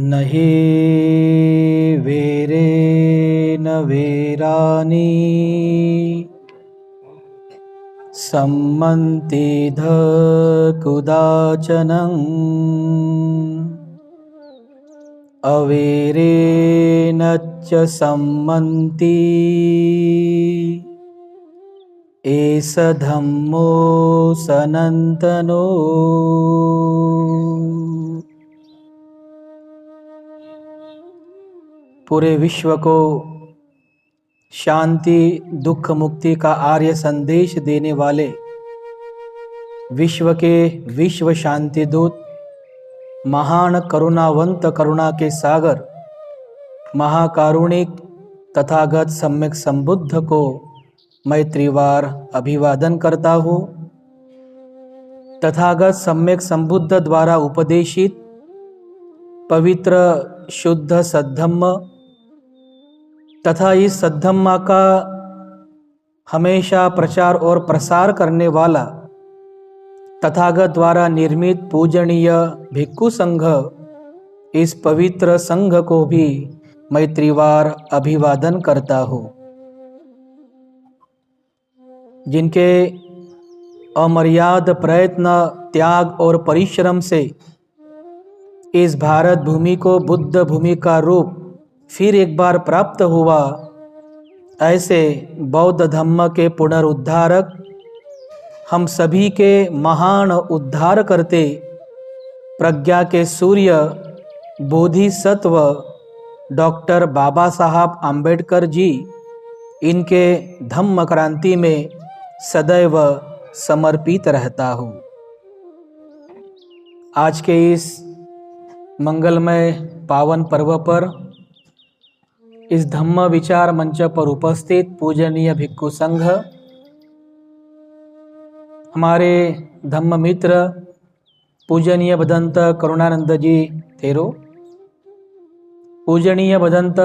न हि वेरेन वेरानि सम्मन्तिध कुदाचनं अवेरेन च सम्मन्ति एष धम्मो सनातनो। पूरे विश्व को शांति दुख मुक्ति का आर्य संदेश देने वाले विश्व के विश्व शांति दूत, महान करुणावंत करुणा के सागर, महाकारुणिक तथागत सम्यक संबुद्ध को मैं त्रिवार अभिवादन करता हूँ। तथागत सम्यक संबुद्ध द्वारा उपदेशित पवित्र शुद्ध सद्धम्म तथा इस सद्धम्मा का हमेशा प्रचार और प्रसार करने वाला तथागत द्वारा निर्मित पूजनीय भिक्खु संघ, इस पवित्र संघ को भी मैं त्रिवार अभिवादन करता हूँ। जिनके अमर्याद प्रयत्न, त्याग और परिश्रम से इस भारत भूमि को बुद्ध भूमि का रूप फिर एक बार प्राप्त हुआ, ऐसे बौद्ध धम्म के पुनरुद्धारक, हम सभी के महान उद्धार करते, प्रज्ञा के सूर्य बोधिसत्व डॉक्टर बाबा साहब आम्बेडकर जी, इनके धम्म क्रांति में सदैव समर्पित रहता हूँ। आज के इस मंगलमय पावन पर्व पर इस धम्म विचार मंच पर उपस्थित पूजनीय भिक्खु संघ, हमारे धम्म मित्र पूजनीय भदंत करुणानंद जी थेरो, पूजनीय भदंत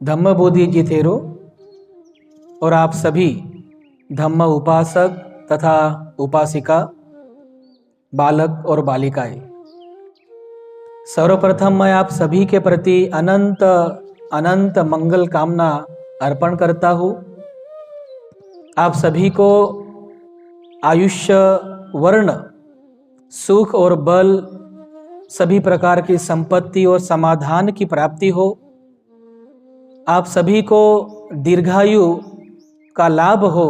धम्मबोधि जी थेरो और आप सभी धम्म उपासक तथा उपासिका, बालक और बालिकाएं, सर्वप्रथम मैं आप सभी के प्रति अनंत अनंत मंगल कामना अर्पण करता हूँ। आप सभी को आयुष्य, वर्ण, सुख और बल, सभी प्रकार की संपत्ति और समाधान की प्राप्ति हो। आप सभी को दीर्घायु का लाभ हो,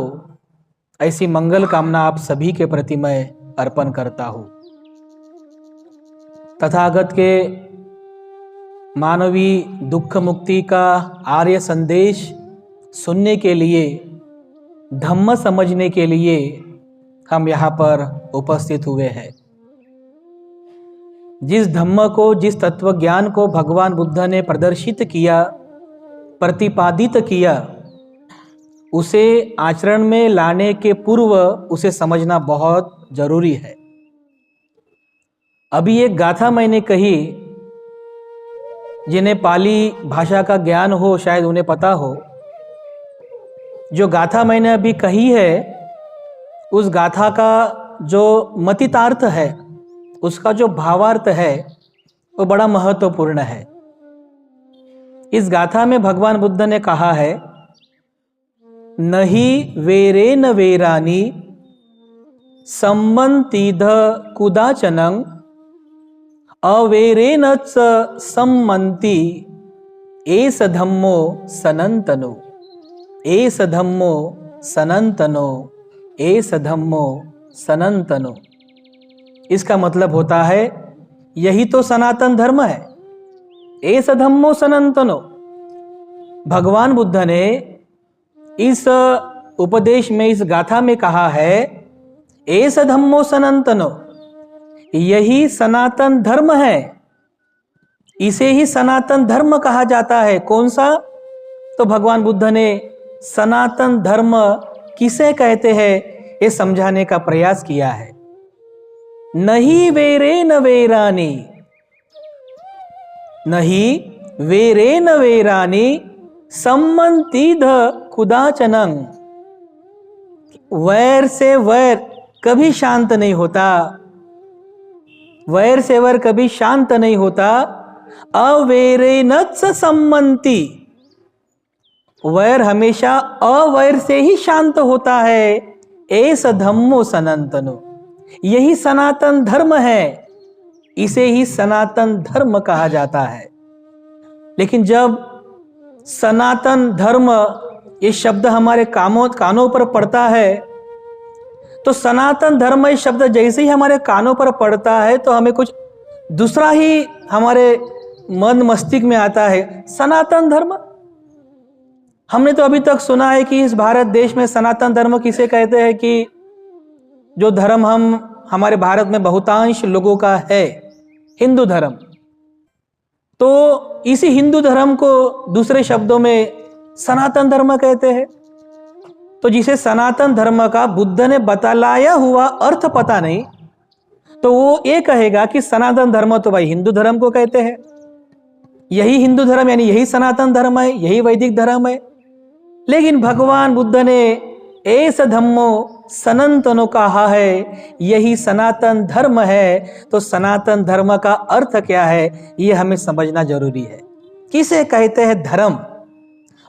ऐसी मंगल कामना आप सभी के प्रति मैं अर्पण करता हूँ। तथागत के मानवीय दुख मुक्ति का आर्य संदेश सुनने के लिए, धम्म समझने के लिए हम यहाँ पर उपस्थित हुए हैं। जिस धम्म को, जिस तत्व ज्ञान को भगवान बुद्ध ने प्रदर्शित किया, प्रतिपादित किया, उसे आचरण में लाने के पूर्व उसे समझना बहुत जरूरी है। अभी एक गाथा मैंने कही, जिन्हें पाली भाषा का ज्ञान हो शायद उन्हें पता हो। जो गाथा मैंने अभी कही है, उस गाथा का जो मतितार्थ है, उसका जो भावार्थ है, वो बड़ा महत्वपूर्ण है। इस गाथा में भगवान बुद्ध ने कहा है, नहि वेरेन वेरानि सम्मन्तिध कुदाचनं अवेरेन च सम्मन्ति एष धम्मो सनातनो। एष धम्मो सनातनो, एष धम्मो सनातनो। इसका मतलब होता है, यही तो सनातन धर्म है। एष धम्मो सनातनो। भगवान बुद्ध ने इस उपदेश में, इस गाथा में कहा है, एष धम्मो सनातनो, यही सनातन धर्म है। इसे ही सनातन धर्म कहा जाता है। कौन सा? तो भगवान बुद्ध ने सनातन धर्म किसे कहते हैं ये समझाने का प्रयास किया है। नहीं वेरेन वेरानि, नहीं वेरेन वेरानि सम्मन्तिध कुदाचनं। वैर से वैर कभी शांत नहीं होता, वैर से वैर कभी शांत नहीं होता। अवैरेन च सम्मन्ति। वैर हमेशा अवैर से ही शांत होता है। एस धम्मो सनातनो, यही सनातन धर्म है, इसे ही सनातन धर्म कहा जाता है। लेकिन जब सनातन धर्म ये शब्द हमारे कानों पर पड़ता है, तो सनातन धर्म ये शब्द जैसे ही हमारे कानों पर पड़ता है तो हमें कुछ दूसरा ही हमारे मन मस्तिष्क में आता है। सनातन धर्म, हमने तो अभी तक सुना है कि इस भारत देश में सनातन धर्म किसे कहते हैं कि जो धर्म हमारे भारत में बहुतांश लोगों का है, हिंदू धर्म। तो इसी हिंदू धर्म को दूसरे शब्दों में सनातन धर्म कहते हैं। तो जिसे सनातन धर्म का बुद्ध ने बतलाया हुआ अर्थ पता नहीं, तो वो ये कहेगा कि सनातन धर्म तो भाई हिंदू धर्म को कहते हैं, यही हिंदू धर्म यानी यही सनातन धर्म है, यही वैदिक धर्म है। लेकिन भगवान बुद्ध ने एस धम्मो सनातनो कहा है, यही सनातन धर्म है। तो सनातन धर्म का अर्थ क्या है, ये हमें समझना जरूरी है। किसे कहते हैं धर्म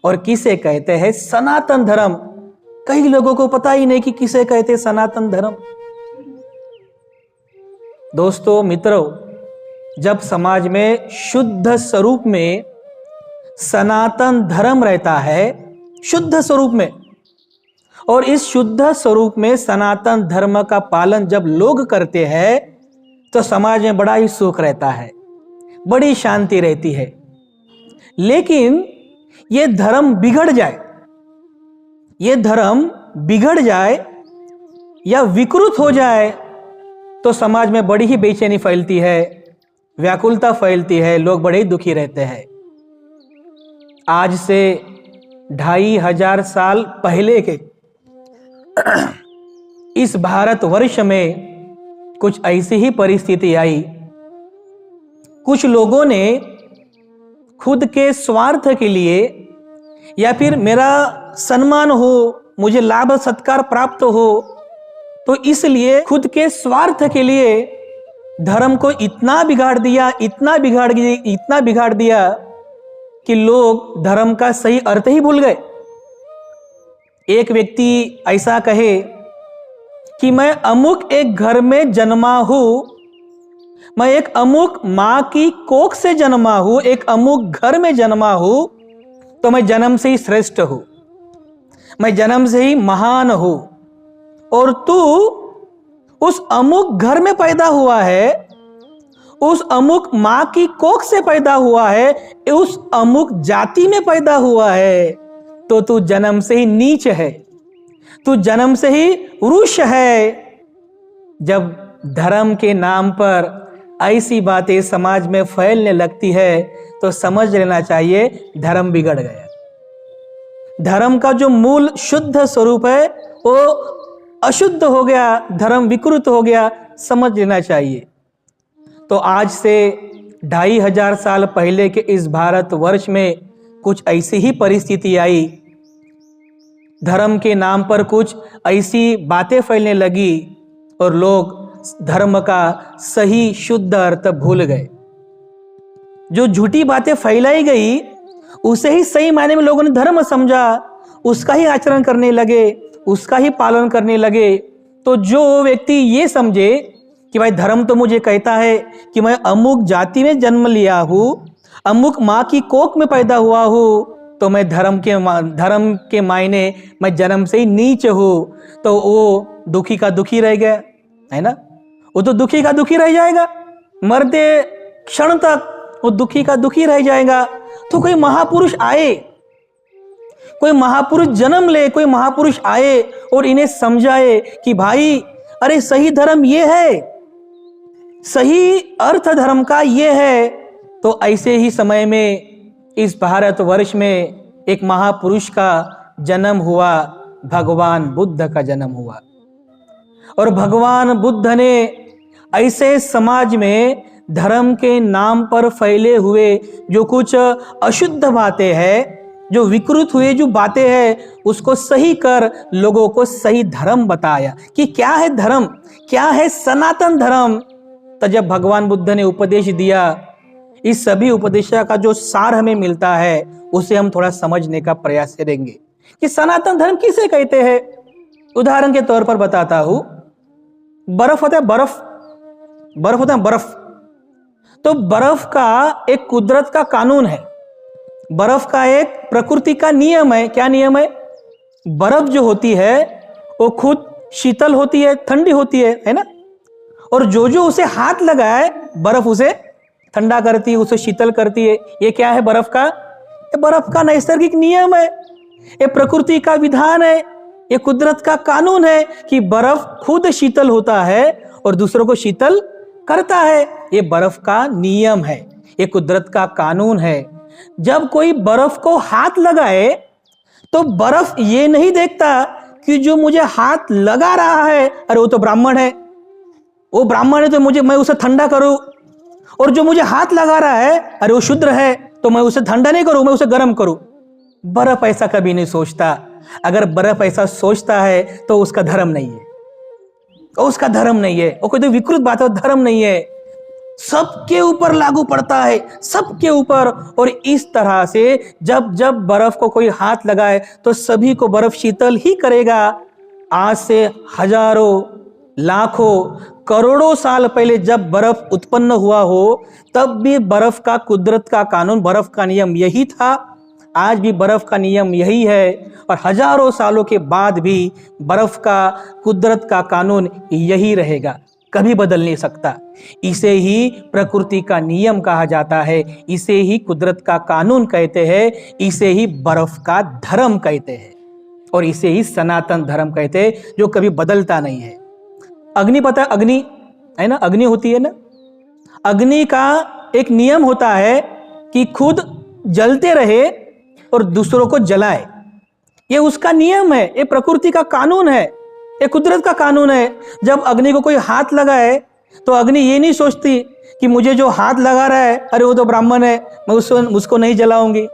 और किसे कहते हैं सनातन धर्म? कई लोगों को पता ही नहीं कि किसे कहते हैं सनातन धर्म। दोस्तों मित्रों, जब समाज में शुद्ध स्वरूप में सनातन धर्म रहता है, शुद्ध स्वरूप में, और इस शुद्ध स्वरूप में सनातन धर्म का पालन जब लोग करते हैं तो समाज में बड़ा ही सुख रहता है, बड़ी शांति रहती है। लेकिन ये धर्म बिगड़ जाए, ये धर्म बिगड़ जाए या विकृत हो जाए तो समाज में बड़ी ही बेचैनी फैलती है, व्याकुलता फैलती है, लोग बड़े ही दुखी रहते हैं। आज से 2500 साल पहले के इस भारतवर्ष में कुछ ऐसी ही परिस्थिति आई। कुछ लोगों ने खुद के स्वार्थ के लिए या फिर मेरा सम्मान हो, मुझे लाभ सत्कार प्राप्त हो, तो इसलिए खुद के स्वार्थ के लिए धर्म को इतना बिगाड़ दिया, इतना बिगाड़ दिया कि लोग धर्म का सही अर्थ ही भूल गए। एक व्यक्ति ऐसा कहे कि मैं अमुक एक घर में जन्मा हूं, मैं एक अमुक मां की कोख से जन्मा हूं, एक अमुक घर में जन्मा हूं, तो मैं जन्म से ही श्रेष्ठ हूं, मैं जन्म से ही महान हूं। और तू उस अमुक घर में पैदा हुआ है, उस अमुक मां की कोख से पैदा हुआ है, उस अमुक जाति में पैदा हुआ है, तो तू जन्म से ही नीच है, तू जन्म से ही रुष है। जब धर्म के नाम पर ऐसी बातें समाज में फैलने लगती है तो समझ लेना चाहिए धर्म बिगड़ गया। धर्म का जो मूल शुद्ध स्वरूप है वो अशुद्ध हो गया, धर्म विकृत हो गया, समझ लेना चाहिए। तो आज से 2500 साल पहले के इस भारतवर्ष में कुछ ऐसी ही परिस्थिति आई, धर्म के नाम पर कुछ ऐसी बातें फैलने लगी और लोग धर्म का सही शुद्ध अर्थ भूल गए। जो झूठी बातें फैलाई गई उसे ही सही मायने में लोगों ने धर्म समझा, उसका ही आचरण करने लगे, उसका ही पालन करने लगे। तो जो व्यक्ति ये समझे कि भाई धर्म तो मुझे कहता है कि मैं अमुक जाति में जन्म लिया हूं, अमुक माँ की कोख में पैदा हुआ हूं, तो मैं धर्म के मायने मैं जन्म से ही नीच हूं, तो वो दुखी का दुखी रह गया, है ना। वो तो दुखी का दुखी रह जाएगा, मरते क्षण तक वो दुखी का दुखी रह जाएगा। तो कोई महापुरुष आए, कोई महापुरुष जन्म ले, कोई महापुरुष आए और इन्हें समझाए कि भाई अरे सही धर्म ये है, सही अर्थ धर्म का ये है। तो ऐसे ही समय में इस भारतवर्ष में एक महापुरुष का जन्म हुआ, भगवान बुद्ध का जन्म हुआ। और भगवान बुद्ध ने ऐसे समाज में धर्म के नाम पर फैले हुए जो कुछ अशुद्ध बातें हैं, जो विकृत हुए जो बातें हैं, उसको सही कर लोगों को सही धर्म बताया कि क्या है धर्म, क्या है सनातन धर्म। तो जब भगवान बुद्ध ने उपदेश दिया इस सभी उपदेशों का जो सार हमें मिलता है उसे हम थोड़ा समझने का प्रयास करेंगे कि सनातन धर्म किसे कहते हैं। उदाहरण के तौर पर बताता हूं, बर्फ होता है, बर्फ होता है, बर्फ। तो बर्फ का एक कुदरत का कानून है, बर्फ का एक प्रकृति का नियम है। क्या नियम है? बर्फ जो होती है वो खुद शीतल होती है, ठंडी होती है ना। और जो जो उसे हाथ लगाए बर्फ उसे ठंडा करती है, उसे शीतल करती है। ये क्या है? बर्फ का, ये बर्फ का नैसर्गिक नियम है, ये प्रकृति का विधान है, ये कुदरत का कानून है कि बर्फ खुद शीतल होता है और दूसरों को शीतल करता है। ये बर्फ का नियम है, ये कुदरत का कानून है। जब कोई बर्फ को हाथ लगाए तो बर्फ ये नहीं देखता कि जो मुझे हाथ लगा रहा है, अरे वो तो ब्राह्मण है, वो ब्राह्मण है तो मैं उसे ठंडा करूं, और जो मुझे हाथ लगा रहा है अरे वो शूद्र है तो मैं उसे ठंडा नहीं करूं, मैं उसे गर्म करूं। बर्फ ऐसा कभी नहीं सोचता। अगर बर्फ ऐसा सोचता है तो उसका धर्म नहीं है, उसका धर्म नहीं है, वो कोई तो विकृत बात है, धर्म नहीं है। सबके ऊपर लागू पड़ता है, सबके ऊपर। और इस तरह से जब जब बर्फ को कोई हाथ लगाए तो सभी को बर्फ शीतल ही करेगा। आज से हजारों, लाखों, करोड़ों साल पहले जब बर्फ उत्पन्न हुआ हो तब भी बर्फ का कुदरत का कानून, बर्फ का नियम यही था। आज भी बर्फ का नियम यही है और हजारों सालों के बाद भी बर्फ का कुदरत का कानून यही रहेगा, कभी बदल नहीं सकता। इसे ही प्रकृति का नियम कहा जाता है, इसे ही कुदरत का कानून कहते हैं, इसे ही बर्फ का धर्म कहते हैं और इसे ही सनातन धर्म कहते हैं, जो कभी बदलता नहीं है। अग्नि, पता है अग्नि है ना, अग्नि होती है ना, अग्नि का एक नियम होता है कि खुद जलते रहे और दूसरों को जलाए। ये उसका नियम है, ये प्रकृति का कानून है, ये कुदरत का कानून है। जब अग्नि को कोई हाथ लगाए तो अग्नि ये नहीं सोचती कि मुझे जो हाथ लगा रहा है अरे वो तो ब्राह्मण है, मैं उसको नहीं जलाऊंगी,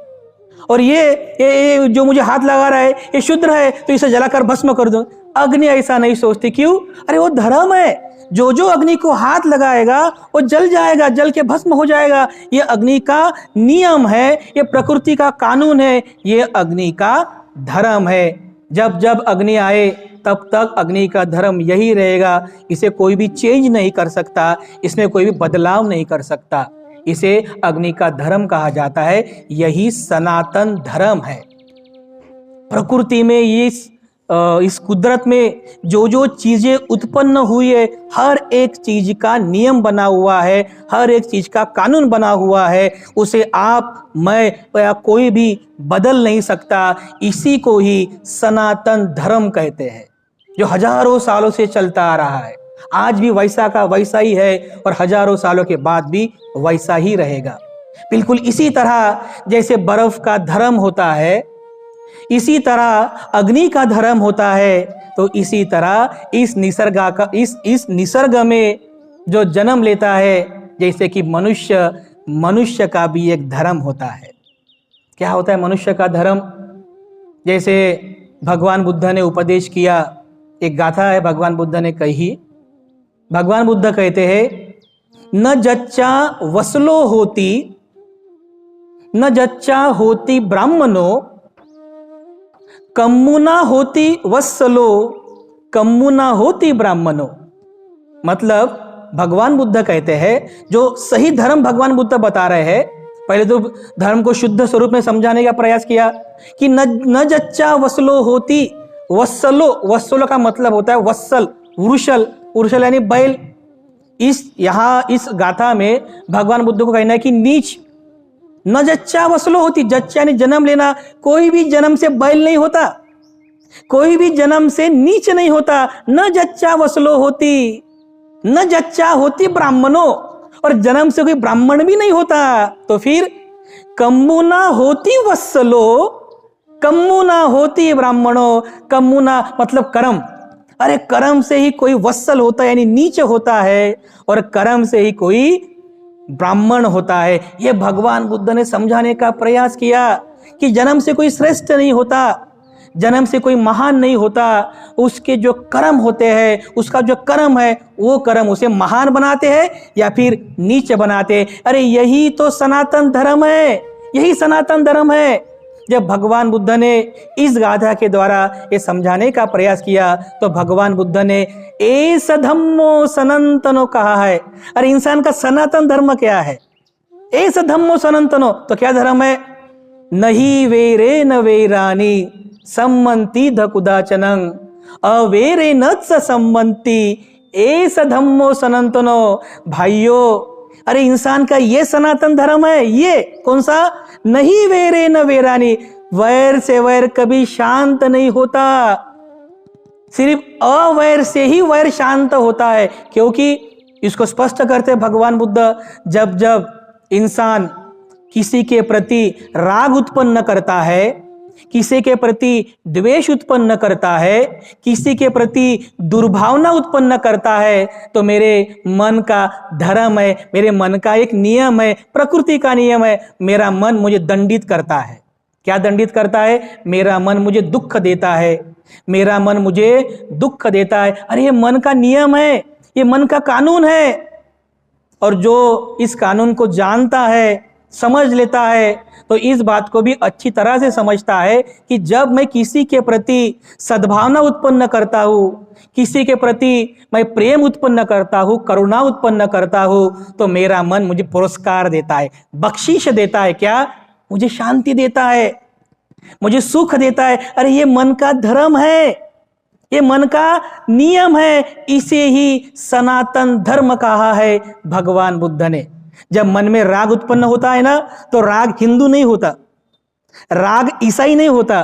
और ये जो मुझे हाथ लगा रहा है ये शूद्र है तो इसे जलाकर भस्म कर दो। अग्नि ऐसा नहीं सोचती। क्यों? अरे वो धर्म है, जो जो अग्नि को हाथ लगाएगा वो जल जाएगा, जल के भस्म हो जाएगा। ये अग्नि का नियम है, ये प्रकृति का कानून है, ये अग्नि का धर्म है। जब जब अग्नि आए तब तक अग्नि का धर्म यही रहेगा, इसे कोई भी चेंज नहीं कर सकता, इसमें कोई भी बदलाव नहीं कर सकता। इसे अग्नि का धर्म कहा जाता है, यही सनातन धर्म है। प्रकृति में इस कुदरत में जो जो चीजें उत्पन्न हुई है, हर एक चीज का नियम बना हुआ है, हर एक चीज का कानून बना हुआ है, उसे आप, मैं या कोई भी बदल नहीं सकता। इसी को ही सनातन धर्म कहते हैं, जो हजारों सालों से चलता आ रहा है। आज भी वैसा का वैसा ही है और हजारों सालों के बाद भी वैसा ही रहेगा। बिल्कुल इसी तरह जैसे बर्फ का धर्म होता है, इसी तरह अग्नि का धर्म होता है, तो इसी तरह इस निसर्ग में जो जन्म लेता है, जैसे कि मनुष्य का भी एक धर्म होता है। क्या होता है मनुष्य का धर्म? जैसे भगवान बुद्ध ने उपदेश किया, एक गाथा है भगवान बुद्ध ने कही। भगवान बुद्ध कहते हैं, न जच्चा वसलो होती, न जच्चा होती ब्राह्मणो, कम्मुना होती वत्सलो, कम्मुना होती ब्राह्मणो। मतलब भगवान बुद्ध कहते हैं, जो सही धर्म भगवान बुद्ध बता रहे हैं, पहले तो धर्म को शुद्ध स्वरूप में समझाने का प्रयास किया कि न जच्चा वसलो होती, वत्सलो का मतलब होता है वत्सल, वृषल यानी बैल। इस गाथा में भगवान बुद्ध को कहना है कि नीच, न जच्चा वसलो होती, जच्चा यानी जन्म लेना। कोई भी जन्म से बैल नहीं होता, कोई भी जन्म से नीच नहीं होता। न जच्चा वसलो होती, न जच्चा होती ब्राह्मणों, और जन्म से कोई ब्राह्मण भी नहीं होता। तो फिर कम्मुना होती वत्सलो, कम्मुना होती ब्राह्मणों। कम्मुना मतलब कर्म, अरे कर्म से ही कोई वत्सल होता है यानी नीच होता है, और कर्म से ही कोई ब्राह्मण होता है। यह भगवान बुद्ध ने समझाने का प्रयास किया कि जन्म से कोई श्रेष्ठ नहीं होता, जन्म से कोई महान नहीं होता, उसके जो कर्म होते हैं, उसका जो कर्म है वो कर्म उसे महान बनाते हैं या फिर नीच बनाते हैं। अरे यही तो सनातन धर्म है, यही सनातन धर्म है। जब भगवान बुद्ध ने इस गाथा के द्वारा ये समझाने का प्रयास किया तो भगवान बुद्ध ने एस धम्मो सनातनो कहा है। अरे इंसान का सनातन धर्म क्या है? एस धम्मो सनातनो, तो क्या धर्म है? नहीं वेरे न वेरानी सम्मंति धकुदाचनं अवेरे न सम्मंति एस धम्मो सनातनो। भाइयों, अरे इंसान का ये सनातन धर्म है। ये कौन सा? नहीं वेरे न वेरानी, वैर से वैर कभी शांत नहीं होता, सिर्फ अवैर से ही वैर शांत होता है। क्योंकि इसको स्पष्ट करते भगवान बुद्ध, जब जब इंसान किसी के प्रति राग उत्पन्न करता है, किसी के प्रति द्वेष उत्पन्न करता है, किसी के प्रति दुर्भावना उत्पन्न करता है, तो मेरे मन का धर्म है, मेरे मन का एक नियम है, प्रकृति का नियम है, मेरा मन मुझे दंडित करता है। क्या दंडित करता है? मेरा मन मुझे दुख देता है, मेरा मन मुझे दुख देता है। अरे ये मन का नियम है, ये मन का कानून है। और जो इस कानून को जानता है, समझ लेता है, तो इस बात को भी अच्छी तरह से समझता है कि जब मैं किसी के प्रति सद्भावना उत्पन्न करता हूँ, किसी के प्रति मैं प्रेम उत्पन्न करता हूँ, करुणा उत्पन्न करता हूँ, तो मेरा मन मुझे पुरस्कार देता है, बख्शीश देता है। क्या? मुझे शांति देता है, मुझे सुख देता है। अरे ये मन का धर्म है, ये मन का नियम है। इसे ही सनातन धर्म कहा है भगवान बुद्ध ने। जब मन में राग उत्पन्न होता है ना, तो राग हिंदू नहीं होता, राग ईसाई नहीं होता,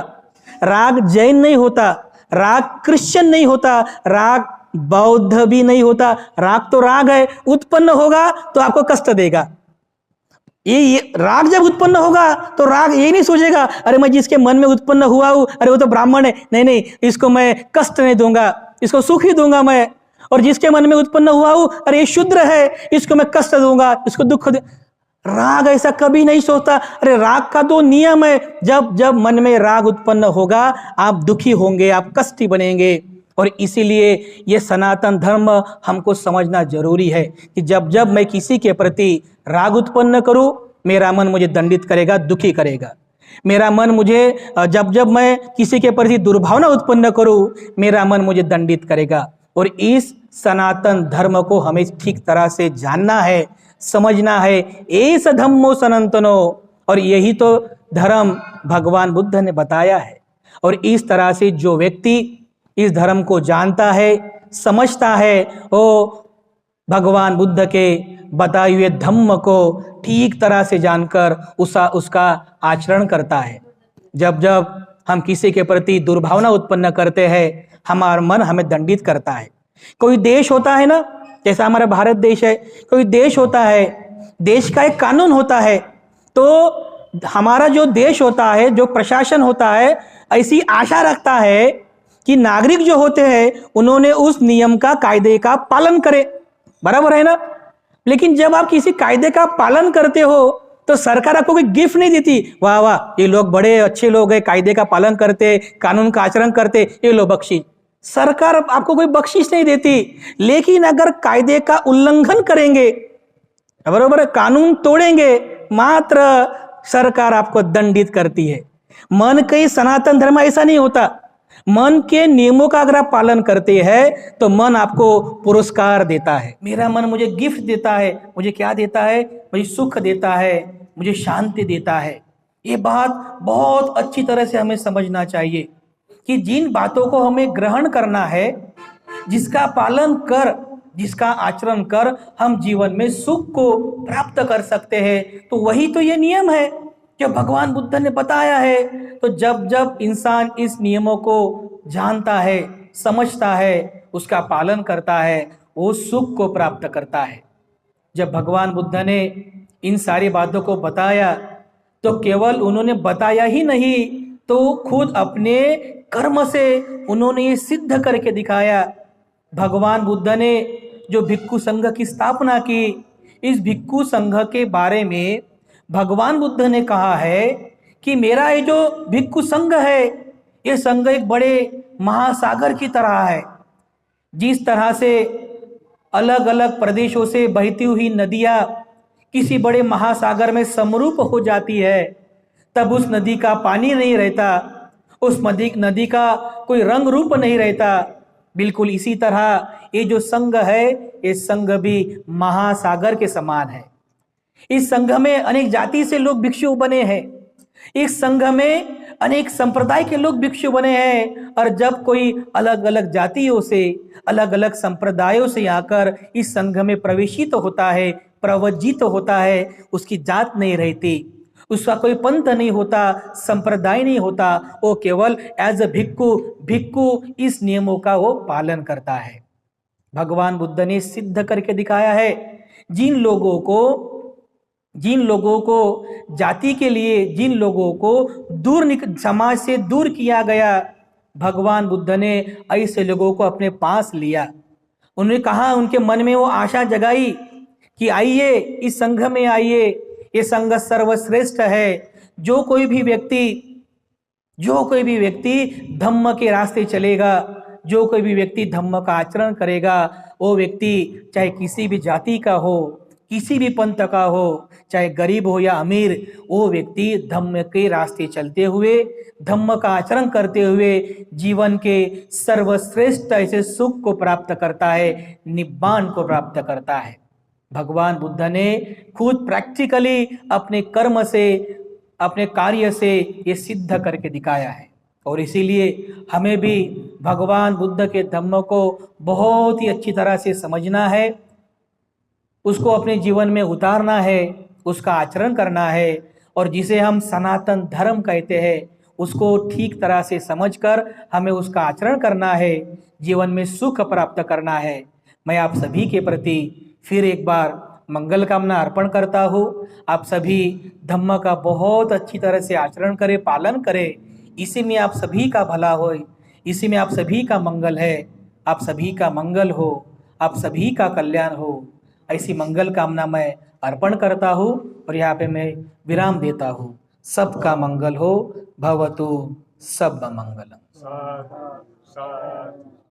राग जैन नहीं होता, राग क्रिश्चियन नहीं होता, राग बौद्ध भी नहीं होता। राग तो राग है, उत्पन्न होगा तो आपको कष्ट देगा। ये राग जब उत्पन्न होगा तो राग ये नहीं सोचेगा अरे मैं जिसके मन में उत्पन्न हुआ हूं, अरे वो तो ब्राह्मण है, नहीं नहीं, इसको मैं कष्ट नहीं दूंगा, इसको सुख ही दूंगा मैं। और जिसके मन में उत्पन्न हुआ हूं, अरे ये शूद्र है, इसको मैं कष्ट दूंगा, इसको दुख दे। राग ऐसा कभी नहीं सोचता। अरे राग का तो नियम है, जब जब मन में राग उत्पन्न होगा आप दुखी होंगे, आप कष्टी बनेंगे। और इसीलिए ये सनातन धर्म हमको समझना जरूरी है कि जब जब मैं किसी के प्रति राग उत्पन्न करूं, मेरा मन मुझे दंडित करेगा, दुखी करेगा। मेरा मन मुझे जब जब मैं किसी के प्रति दुर्भावना उत्पन्न करूं, मेरा मन मुझे दंडित करेगा। और इस सनातन धर्म को हमें ठीक तरह से जानना है, समझना है। एस धम्मो सनातनो, और यही तो धर्म भगवान बुद्ध ने बताया है। और इस तरह से जो व्यक्ति इस धर्म को जानता है, समझता है, वो भगवान बुद्ध के बताए हुए धम्म को ठीक तरह से जानकर उसका आचरण करता है। जब जब हम किसी के प्रति दुर्भावना उत्पन्न करते हैं, हमारा मन हमें दंडित करता है। कोई देश होता है ना, जैसा हमारा भारत देश है, कोई देश होता है, देश का एक कानून होता है, तो हमारा जो देश होता है, जो प्रशासन होता है, ऐसी आशा रखता है कि नागरिक जो होते हैं उन्होंने उस नियम का, कायदे का पालन करे। बराबर है ना? लेकिन जब आप किसी कायदे का पालन करते हो तो सरकार आपको कोई गिफ्ट नहीं देती, वाह वाह ये लोग बड़े अच्छे लोग हैं, कायदे का पालन करते, कानून का आचरण करते, ये लो बख्शिश। सरकार आपको कोई बख्शिश नहीं देती। लेकिन अगर कायदे का उल्लंघन करेंगे, बराबर, कानून तोड़ेंगे, मात्र सरकार आपको दंडित करती है। मन के सनातन धर्म ऐसा नहीं होता। मन के नियमों का अगर आप पालन करते हैं तो मन आपको पुरस्कार देता है। मेरा मन मुझे गिफ्ट देता है। मुझे क्या देता है? मुझे सुख देता है, मुझे शांति देता है। ये बात बहुत अच्छी तरह से हमें समझना चाहिए कि जिन बातों को हमें ग्रहण करना है, जिसका पालन कर, जिसका आचरण कर हम जीवन में सुख को प्राप्त कर सकते हैं, तो वही तो ये नियम है जो भगवान बुद्ध ने बताया है। तो जब जब इंसान इस नियमों को जानता है, समझता है, उसका पालन करता है, वो सुख को प्राप्त करता है। जब भगवान बुद्ध ने इन सारी बातों को बताया तो केवल उन्होंने बताया ही नहीं, तो खुद अपने कर्म से उन्होंने ये सिद्ध करके दिखाया। भगवान बुद्ध ने जो भिक्खु संघ की स्थापना की, इस भिक्खु संघ के बारे में भगवान बुद्ध ने कहा है कि मेरा ये जो भिक्खु संघ है, ये संघ एक बड़े महासागर की तरह है। जिस तरह से अलग अलग प्रदेशों से बहती हुई नदियां किसी बड़े महासागर में समरूप हो जाती है, तब उस नदी का पानी नहीं रहता, उस नदी का कोई रंग रूप नहीं रहता। बिल्कुल इसी तरह ये जो संघ है, ये संघ भी महासागर के समान है। इस संघ में अनेक जाति से लोग भिक्षु बने हैं, इस संघ में अनेक संप्रदाय के लोग भिक्षु बने हैं। और जब कोई अलग अलग जातियों से, अलग अलग संप्रदायों से आकर इस संघ में प्रवेशित होता है, प्रवज्जित होता है, उसकी जात नहीं रहती, उसका कोई पंथ नहीं होता, संप्रदाय नहीं होता, वो केवल एज अ भिक्खु भिक्खु इस नियमों का वो पालन करता है। भगवान बुद्ध ने सिद्ध करके दिखाया है, जिन लोगों को जाति के लिए, जिन लोगों को समाज से दूर किया गया, भगवान बुद्ध ने ऐसे लोगों को अपने पास लिया। उन्होंने कहा, उनके मन में वो आशा जगाई कि आइए इस संघ में आइए, ये संघ सर्वश्रेष्ठ है। जो कोई भी व्यक्ति धम्म के रास्ते चलेगा, जो कोई भी व्यक्ति धम्म का आचरण करेगा, वो व्यक्ति चाहे किसी भी जाति का हो, किसी भी पंथ का हो, चाहे गरीब हो या अमीर, वो व्यक्ति धम्म के रास्ते चलते हुए, धम्म का आचरण करते हुए जीवन के सर्वश्रेष्ठ ऐसे सुख को प्राप्त करता है, निब्बान को प्राप्त करता है। भगवान बुद्ध ने खुद प्रैक्टिकली अपने कर्म से, अपने कार्य से ये सिद्ध करके दिखाया है। और इसीलिए हमें भी भगवान बुद्ध के धम्म को बहुत ही अच्छी तरह से समझना है, उसको अपने जीवन में उतारना है, उसका आचरण करना है, और जिसे हम सनातन धर्म कहते हैं उसको ठीक तरह से समझकर हमें उसका आचरण करना है, जीवन में सुख प्राप्त करना है। मैं आप सभी के प्रति फिर एक बार मंगल कामना अर्पण करता हूँ। आप सभी धम्म का बहुत अच्छी तरह से आचरण करें, पालन करें, इसी में आप सभी का भला हो, इसी में आप सभी का मंगल है, आप सभी का मंगल हो, आप सभी का कल्याण हो, ऐसी मंगल कामना मैं अर्पण करता हूँ। और यहाँ पे मैं विराम देता हूँ। सबका मंगल हो, भवतु सब मंगलम।